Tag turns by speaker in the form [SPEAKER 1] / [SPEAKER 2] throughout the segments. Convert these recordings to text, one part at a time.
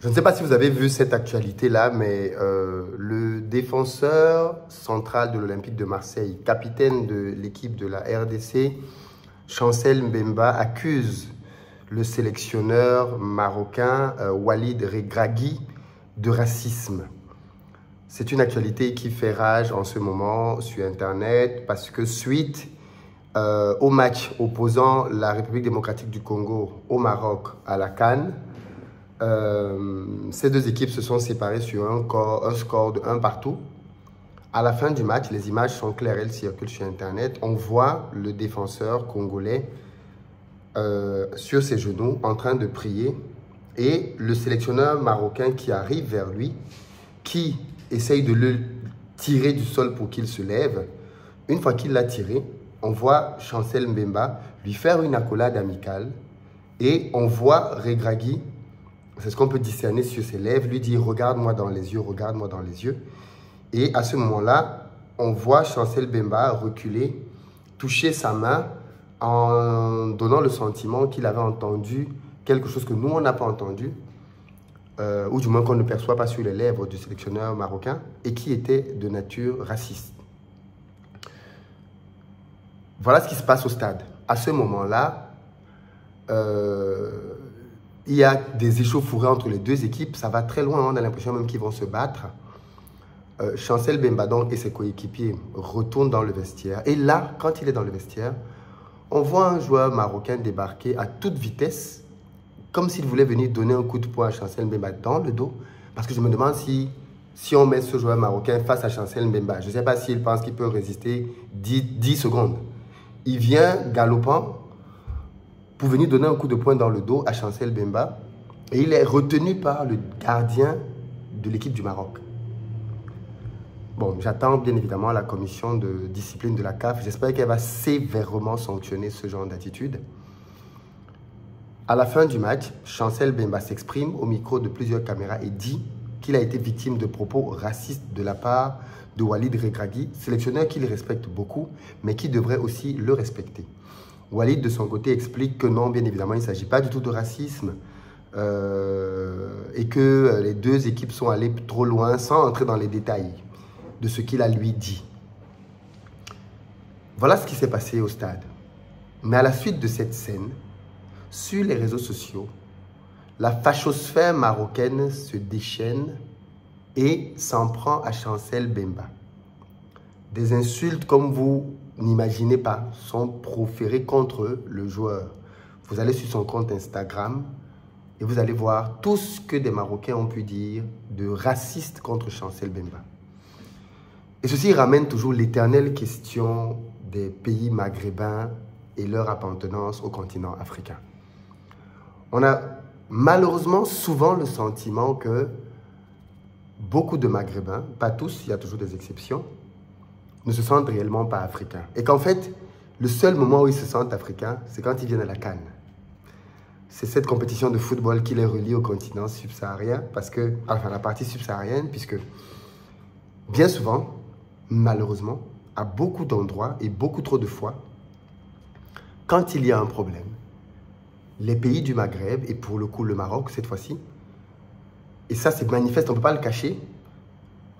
[SPEAKER 1] Je ne sais pas si vous avez vu cette actualité-là, mais le défenseur central de l'Olympique de Marseille, capitaine de l'équipe de la RDC, Chancel Mbemba, accuse le sélectionneur marocain Walid Regragui de racisme. C'est une actualité qui fait rage en ce moment sur Internet parce que suite au match opposant la République démocratique du Congo au Maroc à la CAN, ces deux équipes se sont séparées sur un score de 1 partout. À la fin du match, les images sont claires, elles circulent sur Internet. On voit le défenseur congolais sur ses genoux en train de prier et le sélectionneur marocain qui arrive vers lui, qui essaye de le tirer du sol pour qu'il se lève. Une fois qu'il l'a tiré, on voit Chancel Mbemba lui faire une accolade amicale et on voit Regragui, c'est ce qu'on peut discerner sur ses lèvres, lui dire « regarde-moi dans les yeux, regarde-moi dans les yeux ». Et à ce moment-là, on voit Chancel Mbemba reculer, toucher sa main en donnant le sentiment qu'il avait entendu quelque chose que nous, on n'a pas entendu, ou du moins qu'on ne perçoit pas sur les lèvres du sélectionneur marocain, et qui était de nature raciste. Voilà ce qui se passe au stade. À ce moment-là, il y a des échauffourées entre les deux équipes. Ça va très loin, on a l'impression même qu'ils vont se battre. Chancel Mbemba donc et ses coéquipiers retournent dans le vestiaire. Et là, quand il est dans le vestiaire, on voit un joueur marocain débarquer à toute vitesse, comme s'il voulait venir donner un coup de poing à Chancel Mbemba dans le dos. Parce que je me demande si on met ce joueur marocain face à Chancel Mbemba, je ne sais pas s'il pense qu'il peut résister 10 secondes. Il vient galopant pour venir donner un coup de poing dans le dos à Chancel Mbemba et il est retenu par le gardien de l'équipe du Maroc. Bon, j'attends bien évidemment la commission de discipline de la CAF. J'espère qu'elle va sévèrement sanctionner ce genre d'attitude. À la fin du match, Chancel Mbemba s'exprime au micro de plusieurs caméras et dit qu'il a été victime de propos racistes de la part de Walid Regragui, sélectionneur qu'il respecte beaucoup, mais qui devrait aussi le respecter. Walid, de son côté, explique que non, bien évidemment, il ne s'agit pas du tout de racisme et que les deux équipes sont allées trop loin sans entrer dans les détails de ce qu'il a lui dit. Voilà ce qui s'est passé au stade. Mais à la suite de cette scène, sur les réseaux sociaux, la fachosphère marocaine se déchaîne et s'en prend à Chancel Mbemba. Des insultes comme vous n'imaginez pas sont proférées contre le joueur. Vous allez sur son compte Instagram et vous allez voir tout ce que des Marocains ont pu dire de raciste contre Chancel Mbemba. Et ceci ramène toujours l'éternelle question des pays maghrébins et leur appartenance au continent africain. On a malheureusement souvent le sentiment que beaucoup de Maghrébins, pas tous, il y a toujours des exceptions, ne se sentent réellement pas africains. Et qu'en fait, le seul moment où ils se sentent africains, c'est quand ils viennent à la CAN. C'est cette compétition de football qui les relie au continent subsaharien, enfin la partie subsaharienne, puisque bien souvent, malheureusement, à beaucoup d'endroits et beaucoup trop de fois, quand il y a un problème, les pays du Maghreb, et pour le coup le Maroc cette fois-ci, et ça c'est manifeste, on ne peut pas le cacher,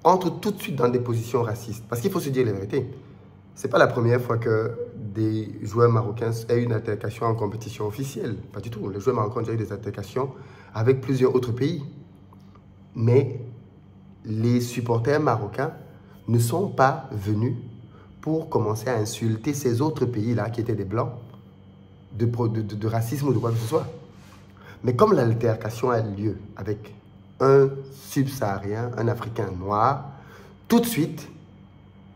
[SPEAKER 1] entrent tout de suite dans des positions racistes. Parce qu'il faut se dire la vérité, ce n'est pas la première fois que des joueurs marocains aient une altercation en compétition officielle. Pas du tout. Les joueurs marocains ont déjà eu des altercations avec plusieurs autres pays. Mais les supporters marocains ne sont pas venus pour commencer à insulter ces autres pays-là qui étaient des blancs de racisme ou de quoi que ce soit. Mais comme l'altercation a lieu avec un subsaharien, un Africain noir, tout de suite,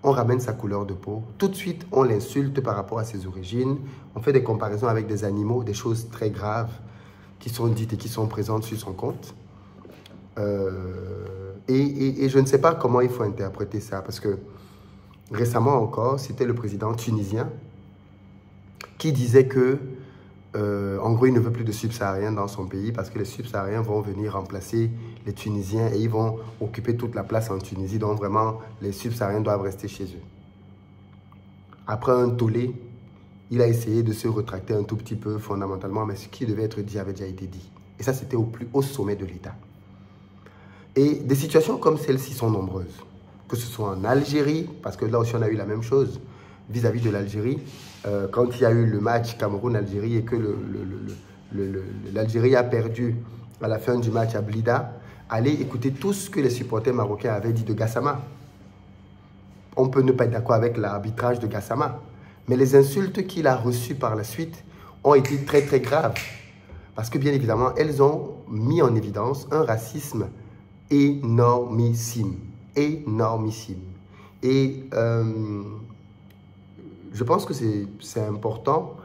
[SPEAKER 1] on ramène sa couleur de peau, tout de suite, on l'insulte par rapport à ses origines, on fait des comparaisons avec des animaux, des choses très graves qui sont dites et qui sont présentes sur son compte. Et je ne sais pas comment il faut interpréter ça, parce que récemment encore, c'était le président tunisien qui disait que, en gros, il ne veut plus de subsahariens dans son pays parce que les subsahariens vont venir remplacer les Tunisiens et ils vont occuper toute la place en Tunisie. Donc vraiment, les subsahariens doivent rester chez eux. Après un tollé, il a essayé de se retracter un tout petit peu fondamentalement, mais ce qui devait être dit avait déjà été dit. Et ça, c'était au plus haut sommet de l'État. Et des situations comme celle-ci sont nombreuses. Que ce soit en Algérie, parce que là aussi on a eu la même chose vis-à-vis de l'Algérie. Quand il y a eu le match Cameroun-Algérie et que l'Algérie a perdu à la fin du match à Blida, allez écouter tout ce que les supporters marocains avaient dit de Gassama. On peut ne pas être d'accord avec l'arbitrage de Gassama, mais les insultes qu'il a reçues par la suite ont été très très graves. Parce que bien évidemment, elles ont mis en évidence un racisme énormissime. Énormissime. Et je pense que c'est important,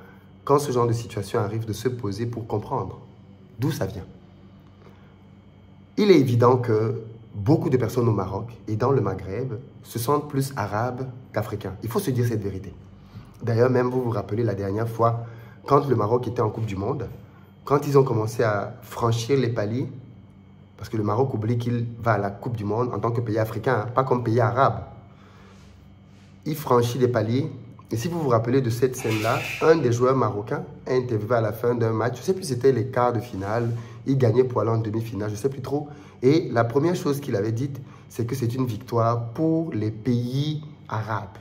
[SPEAKER 1] quand ce genre de situation arrive, de se poser pour comprendre d'où ça vient. Il est évident que beaucoup de personnes au Maroc et dans le Maghreb se sentent plus arabes qu'africains. Il faut se dire cette vérité. D'ailleurs, même vous vous rappelez la dernière fois, quand le Maroc était en Coupe du Monde, quand ils ont commencé à franchir les paliers, parce que le Maroc oublie qu'il va à la Coupe du Monde en tant que pays africain, pas comme pays arabe. Il franchit les paliers. Et si vous vous rappelez de cette scène-là, un des joueurs marocains a interviewé à la fin d'un match, je ne sais plus si c'était les quarts de finale, il gagnait pour aller en demi-finale, je ne sais plus trop. Et la première chose qu'il avait dite, c'est que c'est une victoire pour les pays arabes.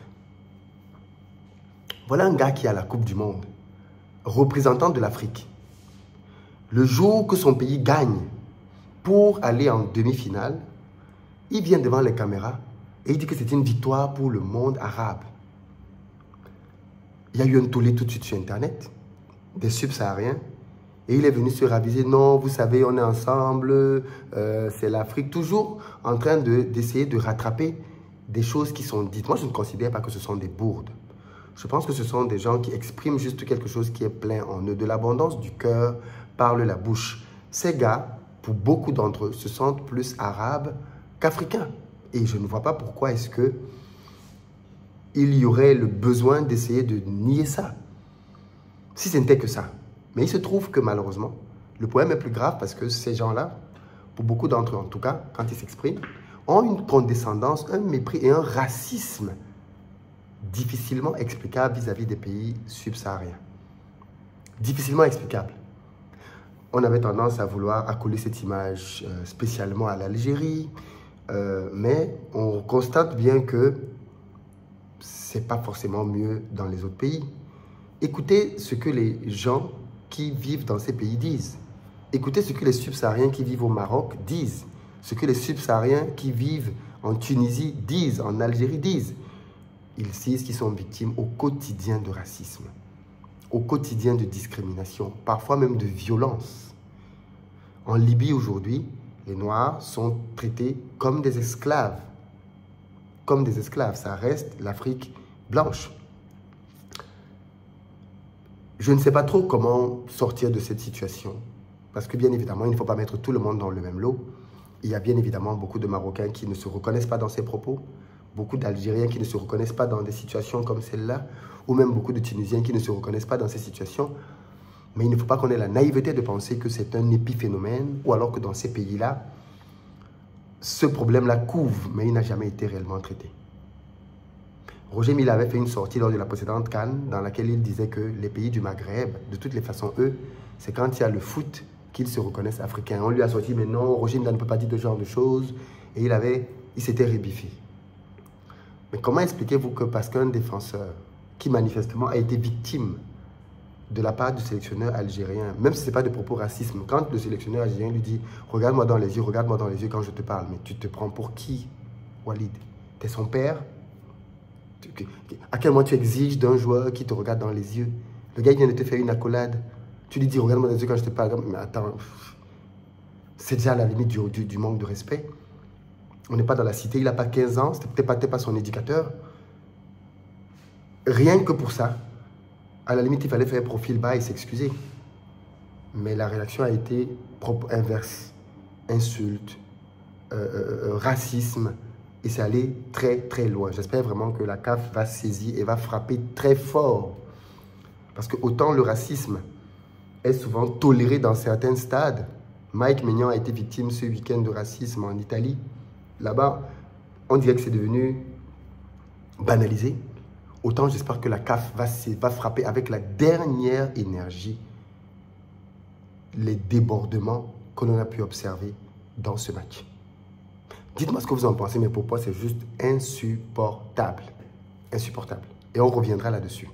[SPEAKER 1] Voilà un gars qui est à la Coupe du Monde, représentant de l'Afrique. Le jour que son pays gagne pour aller en demi-finale, il vient devant les caméras et il dit que c'est une victoire pour le monde arabe. Il y a eu un tollé tout de suite sur Internet, des subsahariens, et il est venu se raviser. Non, vous savez, on est ensemble, c'est l'Afrique. Toujours en train d'essayer de rattraper des choses qui sont dites. Moi, je ne considère pas que ce sont des bourdes. Je pense que ce sont des gens qui expriment juste quelque chose qui est plein en eux. De l'abondance du cœur parle la bouche. Ces gars, pour beaucoup d'entre eux, se sentent plus arabes qu'africains. Et je ne vois pas pourquoi est-ce que il y aurait le besoin d'essayer de nier ça. Si ce n'était que ça. Mais il se trouve que malheureusement, le problème est plus grave parce que ces gens-là, pour beaucoup d'entre eux en tout cas, quand ils s'expriment, ont une condescendance, un mépris et un racisme difficilement explicable vis-à-vis des pays subsahariens. Difficilement explicable. On avait tendance à vouloir accoler cette image spécialement à l'Algérie, mais on constate bien que c'est pas forcément mieux dans les autres pays. Écoutez ce que les gens qui vivent dans ces pays disent. Écoutez ce que les subsahariens qui vivent au Maroc disent. Ce que les subsahariens qui vivent en Tunisie disent, en Algérie disent. Ils disent qu'ils sont victimes au quotidien de racisme, au quotidien de discrimination, parfois même de violence. En Libye aujourd'hui, les Noirs sont traités comme des esclaves. Comme des esclaves, ça reste l'Afrique blanche. Je ne sais pas trop comment sortir de cette situation, parce que bien évidemment, il ne faut pas mettre tout le monde dans le même lot. Il y a bien évidemment beaucoup de Marocains qui ne se reconnaissent pas dans ces propos, beaucoup d'Algériens qui ne se reconnaissent pas dans des situations comme celle-là, ou même beaucoup de Tunisiens qui ne se reconnaissent pas dans ces situations. Mais il ne faut pas qu'on ait la naïveté de penser que c'est un épiphénomène, ou alors que dans ces pays-là, ce problème-là couve, mais il n'a jamais été réellement traité. Roger Milla avait fait une sortie lors de la précédente CAN dans laquelle il disait que les pays du Maghreb, de toutes les façons, eux, c'est quand il y a le foot qu'ils se reconnaissent africains. On lui a sorti, mais non, Roger Milla ne peut pas dire ce genre de choses. Et il s'était rébiffé. Mais comment expliquez-vous que parce qu'un défenseur qui manifestement a été victime de la part du sélectionneur algérien, même si ce n'est pas de propos racisme, quand le sélectionneur algérien lui dit « Regarde-moi dans les yeux quand je te parle », mais tu te prends pour qui, Walid? T'es son père? À quel moment tu exiges d'un joueur qui te regarde dans les yeux? Le gars il vient de te faire une accolade, tu lui dis « Regarde-moi dans les yeux quand je te parle », mais attends, c'est déjà à la limite du manque de respect. On n'est pas dans la cité, il n'a pas 15 ans, c'était peut-être pas son éducateur. Rien que pour ça, à la limite, il fallait faire profil bas et s'excuser. Mais la réaction a été inverse. Insulte, racisme. Et c'est allé très, très loin. J'espère vraiment que la CAF va saisir et va frapper très fort. Parce que autant le racisme est souvent toléré dans certains stades. Mike Maignan a été victime ce week-end de racisme en Italie. Là-bas, on dirait que c'est devenu banalisé. Autant j'espère que la CAF va frapper avec la dernière énergie les débordements que l'on a pu observer dans ce match. Dites-moi ce que vous en pensez, mais pour moi, c'est juste insupportable. Insupportable. Et on reviendra là-dessus.